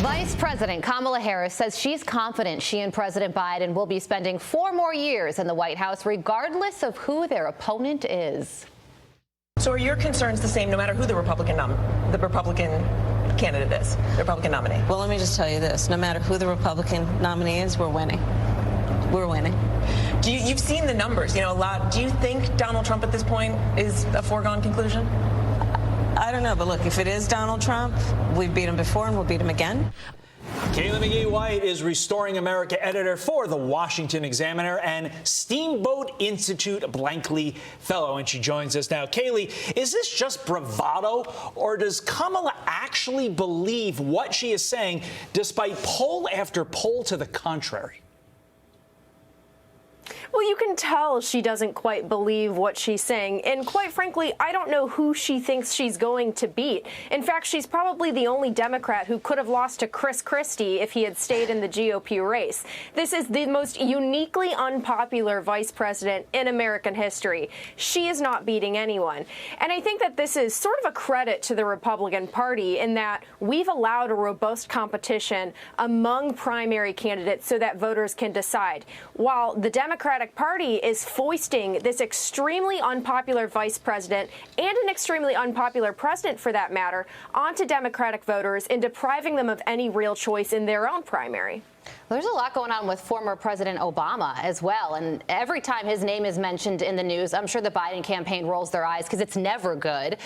Vice President Kamala Harris says she's confident she and President Biden will be spending 4 more years in the White House, regardless of who their opponent is. So are your concerns the same no matter who the Republican candidate is, the Republican nominee? Well, let me just tell you this. No matter who the Republican nominee is, we're winning. We're winning. You've seen the numbers, a lot. Do you think Donald Trump at this point is a foregone conclusion? I don't know, but look, if it is Donald Trump, we've beat him before and we'll beat him again. Kaylee McGhee White is Restoring America editor for The Washington Examiner and Steamboat Institute Blankley fellow, and she joins us now. Kaylee, is this just bravado, or does Kamala actually believe what she is saying, despite poll after poll to the contrary? Well, you can tell she doesn't quite believe what she's saying. And quite frankly, I don't know who she thinks she's going to beat. In fact, she's probably the only Democrat who could have lost to Chris Christie if he had stayed in the GOP race. This is the most uniquely unpopular vice president in American history. She is not beating anyone. And I think that this is sort of a credit to the Republican Party in that we've allowed a robust competition among primary candidates so that voters can decide. While the Democratic Party is foisting this extremely unpopular vice president and an extremely unpopular president, for that matter, onto Democratic voters and depriving them of any real choice in their own primary. There's a lot going on with former President Obama as well. And every time his name is mentioned in the news, I'm sure the Biden campaign rolls their eyes because it's never good.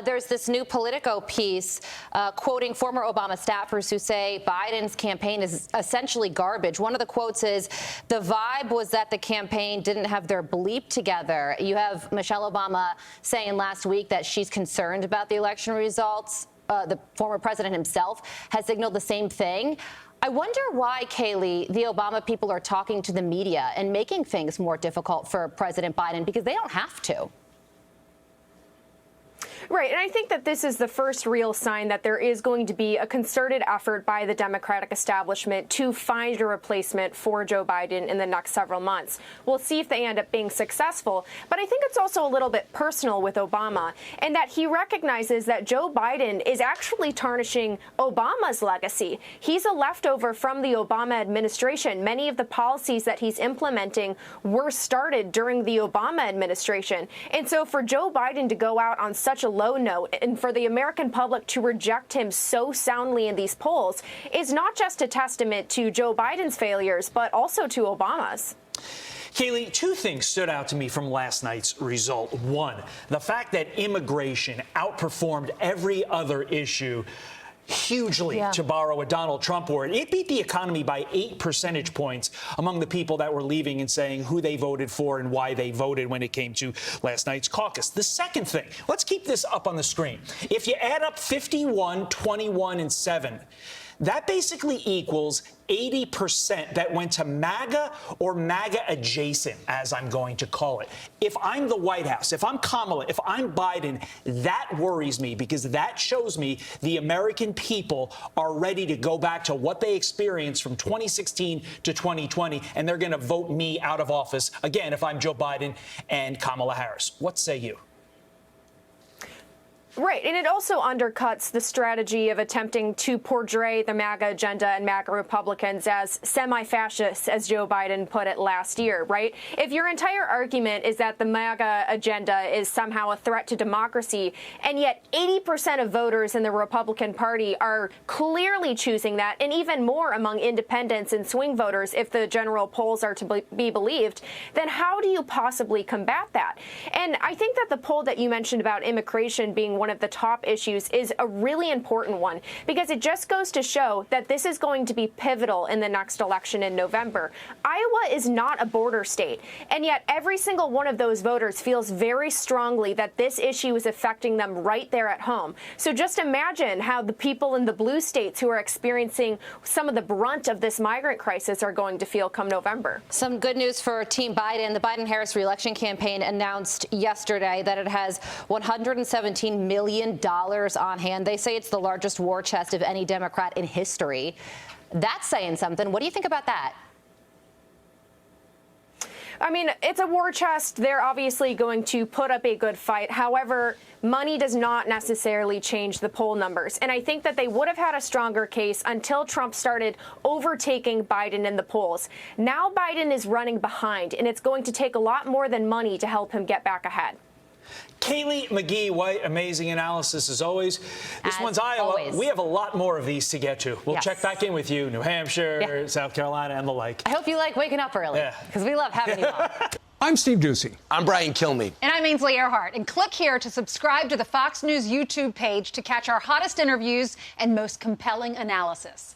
There's this new Politico piece quoting former Obama staffers who say Biden's campaign is essentially garbage. One of the quotes is, the vibe was that the campaign didn't have their bleep together. You have Michelle Obama saying last week that she's concerned about the election results. The former president himself has signaled the same thing. I wonder why, Kaylee, the Obama people are talking to the media and making things more difficult for President Biden, because they don't have to. Right, and I think that this is the first real sign that there is going to be a concerted effort by the Democratic establishment to find a replacement for Joe Biden in the next several months. We'll see if they end up being successful, but I think it's also a little bit personal with Obama, in that he recognizes that Joe Biden is actually tarnishing Obama's legacy. He's a leftover from the Obama administration. Many of the policies that he's implementing were started during the Obama administration. And so for Joe Biden to go out on such a low note and for the American public to reject him so soundly in these polls is not just a testament to Joe Biden's failures, but also to Obama's. Kaylee, 2 things stood out to me from last night's result. 1, the fact that immigration outperformed every other issue hugely, to borrow a Donald Trump word. It beat the economy by 8 percentage points among the people that were leaving and saying who they voted for and why they voted when it came to last night's caucus. The second thing, let's keep this up on the screen. If you add up 51, 21, and 7, that basically equals 80% that went to MAGA or MAGA adjacent, as I'm going to call it. If I'm the White House, if I'm Kamala, if I'm Biden, that worries me, because that shows me the American people are ready to go back to what they experienced from 2016 to 2020, and they're going to vote me out of office again if I'm Joe Biden and Kamala Harris. What say you? Right, and it also undercuts the strategy of attempting to portray the MAGA agenda and MAGA Republicans as semi-fascists, as Joe Biden put it last year, right? If your entire argument is that the MAGA agenda is somehow a threat to democracy, and yet 80% of voters in the Republican Party are clearly choosing that, and even more among independents and swing voters if the general polls are to be believed, then how do you possibly combat that? And I think that the poll that you mentioned about immigration being one of the top issues is a really important one, because it just goes to show that this is going to be pivotal in the next election in November. Iowa is not a border state, and yet every single one of those voters feels very strongly that this issue is affecting them right there at home. So just imagine how the people in the blue states who are experiencing some of the brunt of this migrant crisis are going to feel come November. Some good news for Team Biden. The Biden-Harris reelection campaign announced yesterday that it has $117 million on hand. They say it's the largest war chest of any Democrat in history. That's saying something. What do you think about that? I mean, it's a war chest. They're obviously going to put up a good fight. However, money does not necessarily change the poll numbers. And I think that they would have had a stronger case until Trump started overtaking Biden in the polls. Now Biden is running behind, and it's going to take a lot more than money to help him get back ahead. Kaylee McGhee White, amazing analysis as always. This one's Iowa. Always. We have a lot more of these to get to. We'll check back in with you, New Hampshire, South Carolina, and the like. I hope you like waking up early, because we love having you on. I'm Steve Ducey. I'm Brian Kilmeade. And I'm Ainsley Earhart. And click here to subscribe to the Fox News YouTube page to catch our hottest interviews and most compelling analysis.